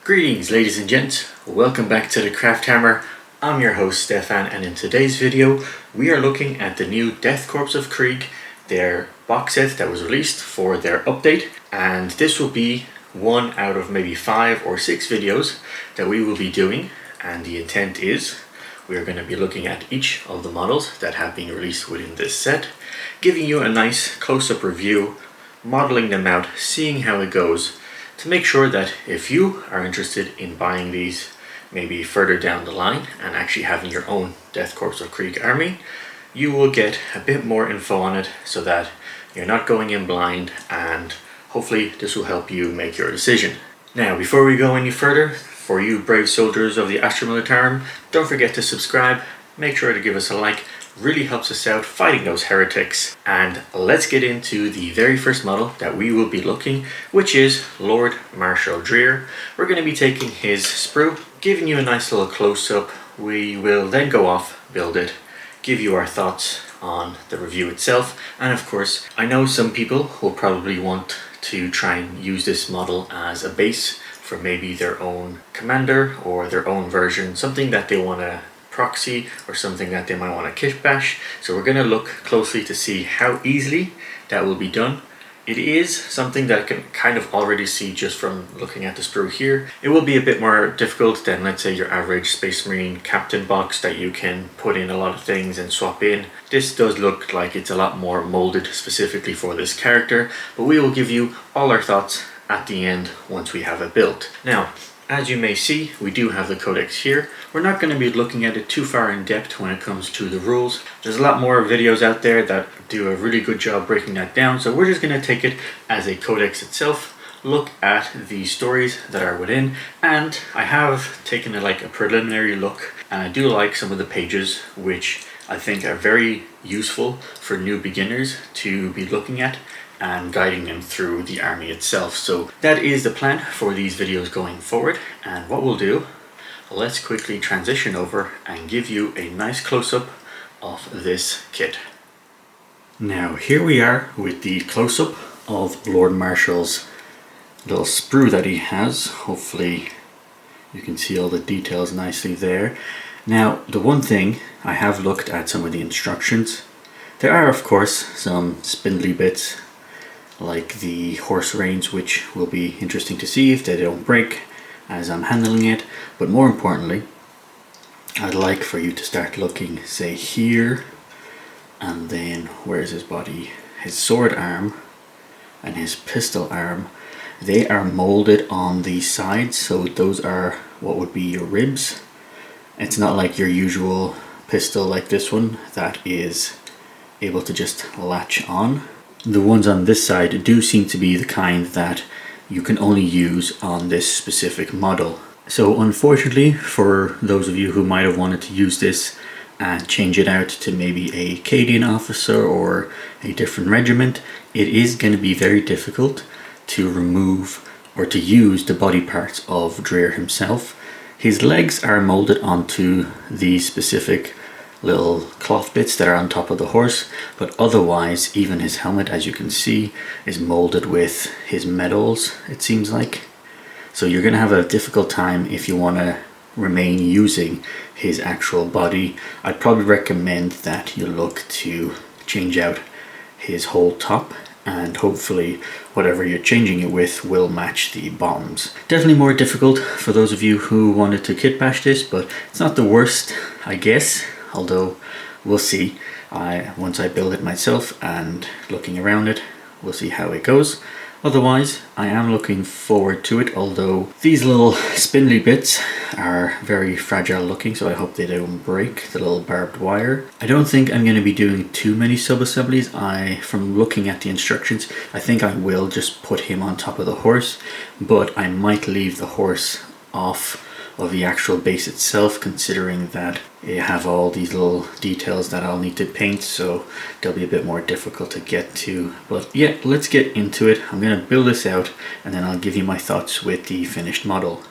Greetings ladies and gents, welcome back to the Craft Hammer. I'm your host Stefan, and in today's video we are looking at the new Death Korps of Krieg, their box set that was released for their update, and this will be one out of maybe 5 or 6 videos that we will be doing, and the intent is we are going to be looking at each of the models that have been released within this set, giving you a nice close-up review, modeling them out, seeing how it goes, to make sure that if you are interested in buying these maybe further down the line and actually having your own Death Korps of Krieg army, you will get a bit more info on it so that you're not going in blind, and hopefully this will help you make your decision. Now, before we go any further, for you brave soldiers of the Astra Militarum, don't forget to subscribe, make sure to give us a like, really helps us out fighting those heretics. And let's get into the very first model that we will be looking, which is Lord Marshal Dreir. We're going to be taking his sprue, giving you a nice little close-up. We will then go off, build it, give you our thoughts on the review itself, and of course I know some people will probably want to try and use this model as a base for maybe their own commander or their own version, something that they want to proxy or something that they might want to kit bash. So we're going to look closely to see how easily that will be done. It is something that I can kind of already see just from looking at the sprue here. It will be a bit more difficult than, let's say, your average Space Marine captain box that you can put in a lot of things and swap in. This does look like it's a lot more molded specifically for this character, but we will give you all our thoughts at the end once we have it built. Now, as you may see, we do have the codex here. We're not going to be looking at it too far in depth when it comes to the rules. There's a lot more videos out there that do a really good job breaking that down, so we're just going to take it as a codex itself, look at the stories that are within, and I have taken a preliminary look, and I do like some of the pages which I think are very useful for new beginners to be looking at and guiding them through the army itself. So that is the plan for these videos going forward, and what we'll do, let's quickly transition over and give you a nice close-up of this kit. Now here we are with the close-up of Lord Marshal's little sprue that he has. Hopefully you can see all the details nicely there. Now, the one thing, I have looked at some of the instructions. There are of course some spindly bits like the horse reins, which will be interesting to see if they don't break as I'm handling it. But more importantly, I'd like for you to start looking, say here, and then where's his body, his sword arm and his pistol arm. They are molded on the sides, so those are what would be your ribs. It's not like your usual pistol like this one that is able to just latch on. The ones on this side do seem to be the kind that you can only use on this specific model. So unfortunately, for those of you who might have wanted to use this and change it out to maybe a Cadian officer or a different regiment, it is going to be very difficult to remove or to use the body parts of Dreir himself. His legs are molded onto these specific little cloth bits that are on top of the horse, but otherwise even his helmet, as you can see, is molded with his medals, it seems like. So you're going to have a difficult time if you want to remain using his actual body. I'd probably recommend that you look to change out his whole top, and hopefully whatever you're changing it with will match the bottoms. Definitely more difficult for those of you who wanted to kit bash this, but it's not the worst, I guess. Although we'll see once I build it myself and looking around it, we'll see how it goes. Otherwise, I am looking forward to it, although these little spindly bits are very fragile looking, so I hope they don't break, the little barbed wire. I don't think I'm going to be doing too many sub-assemblies. From looking at the instructions, I think I will just put him on top of the horse, but I might leave the horse off of the actual base itself, considering that you have all these little details that I'll need to paint, so they'll be a bit more difficult to get to. But yeah, let's get into it. I'm going to build this out and then I'll give you my thoughts with the finished model.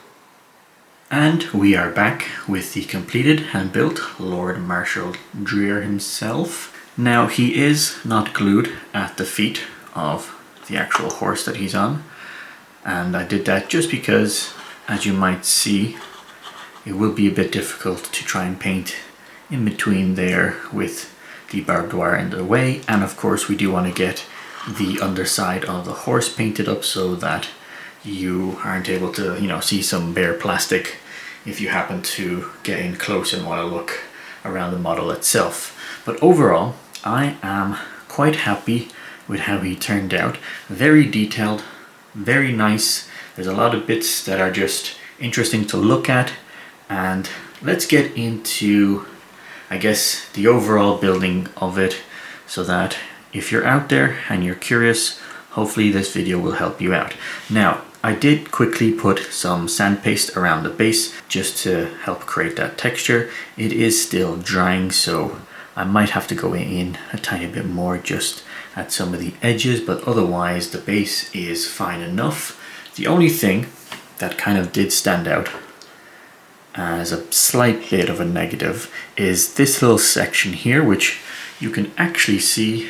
And we are back with the completed and built Lord Marshal Dreir himself. Now he is not glued at the feet of the actual horse that he's on, and I did that just because as you might see, it will be a bit difficult to try and paint in between there with the barbed wire in the way. And of course we do want to get the underside of the horse painted up so that you aren't able to, you know, see some bare plastic if you happen to get in close and want to look around the model itself. But overall, I am quite happy with how he turned out. Very detailed, very nice. There's a lot of bits that are just interesting to look at. And let's get into, I guess, the overall building of it, so that if you're out there and you're curious, hopefully this video will help you out. Now, I did quickly put some sand paste around the base just to help create that texture. It is still drying, so I might have to go in a tiny bit more just at some of the edges, but otherwise the base is fine enough. The only thing that kind of did stand out as a slight bit of a negative is this little section here, which you can actually see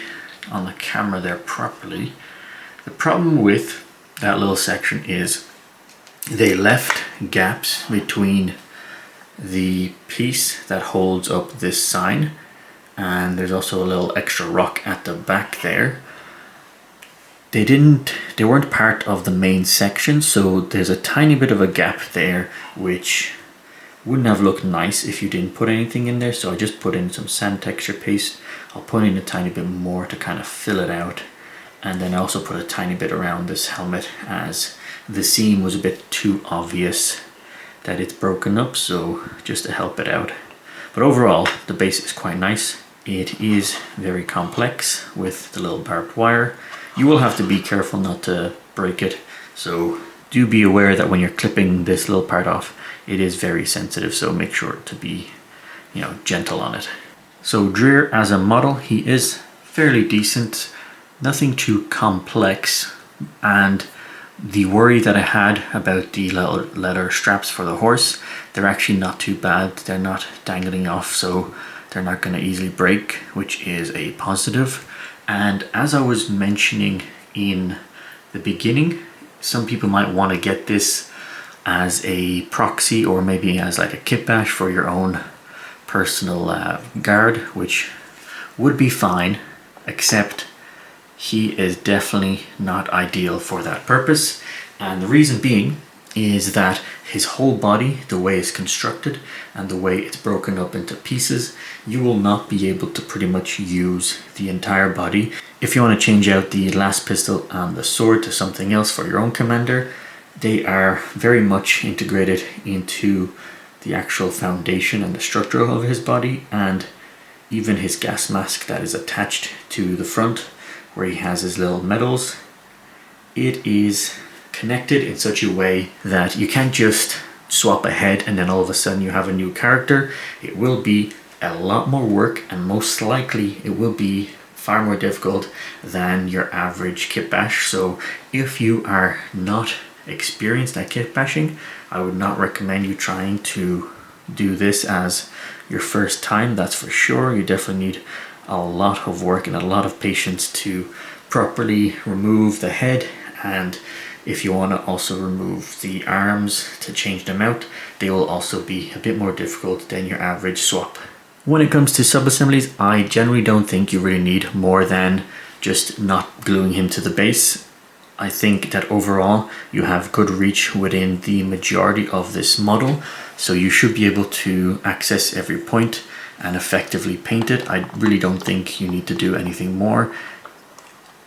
on the camera there properly. The problem with that little section is they left gaps between the piece that holds up this sign, and there's also a little extra rock at the back there. They weren't part of the main section, so there's a tiny bit of a gap there which wouldn't have looked nice if you didn't put anything in there. So I just put in some sand texture paste. I'll put in a tiny bit more to kind of fill it out, and then I also put a tiny bit around this helmet as the seam was a bit too obvious that it's broken up, so just to help it out. But overall the base is quite nice. It is very complex with the little barbed wire. You will have to be careful not to break it, so do be aware that when you're clipping this little part off, it is very sensitive, so make sure to be, you know, gentle on it. So Dreir as a model, he is fairly decent, nothing too complex, and the worry that I had about the little leather straps for the horse, they're actually not too bad. They're not dangling off, so they're not going to easily break, which is a positive. And as I was mentioning in the beginning, some people might want to get this as a proxy or maybe as like a kit bash for your own personal guard, which would be fine, except he is definitely not ideal for that purpose. And the reason being is that his whole body, the way it's constructed and the way it's broken up into pieces, you will not be able to pretty much use the entire body. If you want to change out the last pistol and the sword to something else for your own commander, they are very much integrated into the actual foundation and the structure of his body, and even his gas mask that is attached to the front where he has his little medals, it is connected in such a way that you can't just swap a head and then all of a sudden you have a new character. It will be a lot more work, and most likely it will be far more difficult than your average kit bash. So if you are not experienced at kit bashing, I would not recommend you trying to do this as your first time, that's for sure. You definitely need a lot of work and a lot of patience to properly remove the head, and if you want to also remove the arms to change them out, they will also be a bit more difficult than your average swap. When it comes to sub-assemblies, I generally don't think you really need more than just not gluing him to the base. I think that overall you have good reach within the majority of this model, so you should be able to access every point and effectively paint it. I really don't think you need to do anything more.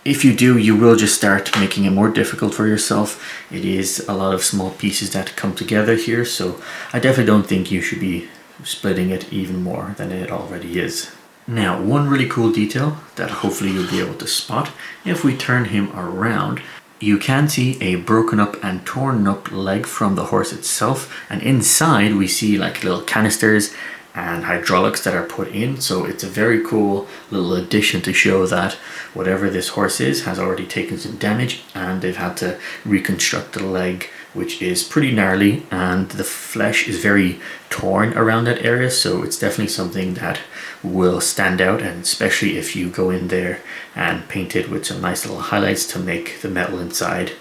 If you do, you will just start making it more difficult for yourself. It is a lot of small pieces that come together here, so I definitely don't think you should be splitting it even more than it already is. Now, one really cool detail that hopefully you'll be able to spot, if we turn him around, you can see a broken up and torn up leg from the horse itself, and inside we see like little canisters and hydraulics that are put in. So it's a very cool little addition to show that whatever this horse is has already taken some damage, and they've had to reconstruct the leg, which is pretty gnarly, and the flesh is very torn around that area. So it's definitely something that will stand out, and especially if you go in there and paint it with some nice little highlights to make the metal inside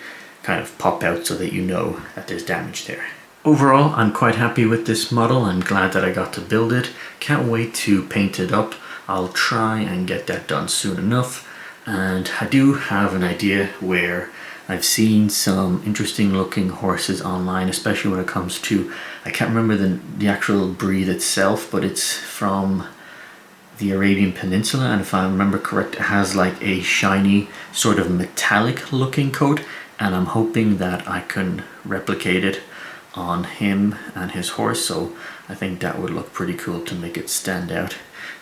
kind of pop out so that you know that there's damage there. Overall, I'm quite happy with this model. I'm glad that I got to build it. Can't wait to paint it up. I'll try and get that done soon enough. And I do have an idea where I've seen some interesting looking horses online, especially when it comes to, I can't remember the actual breed itself, but it's from the Arabian Peninsula, and if I remember correct, it has like a shiny sort of metallic looking coat, and I'm hoping that I can replicate it on him and his horse. So I think that would look pretty cool to make it stand out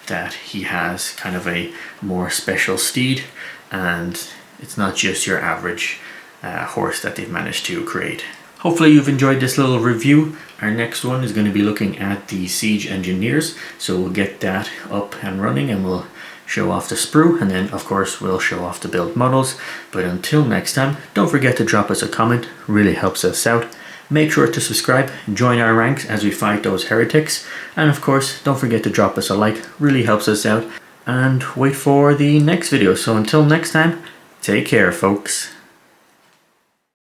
that he has kind of a more special steed, and it's not just your average horse that they've managed to create. Hopefully you've enjoyed this little review. Our next one is going to be looking at the Siege Engineers, so we'll get that up and running and we'll show off the sprue, and then of course we'll show off the build models. But until next time, don't forget to drop us a comment, really helps us out. Make sure to subscribe, join our ranks as we fight those heretics, and of course don't forget to drop us a like, really helps us out. And wait for the next video. So until next time, take care folks.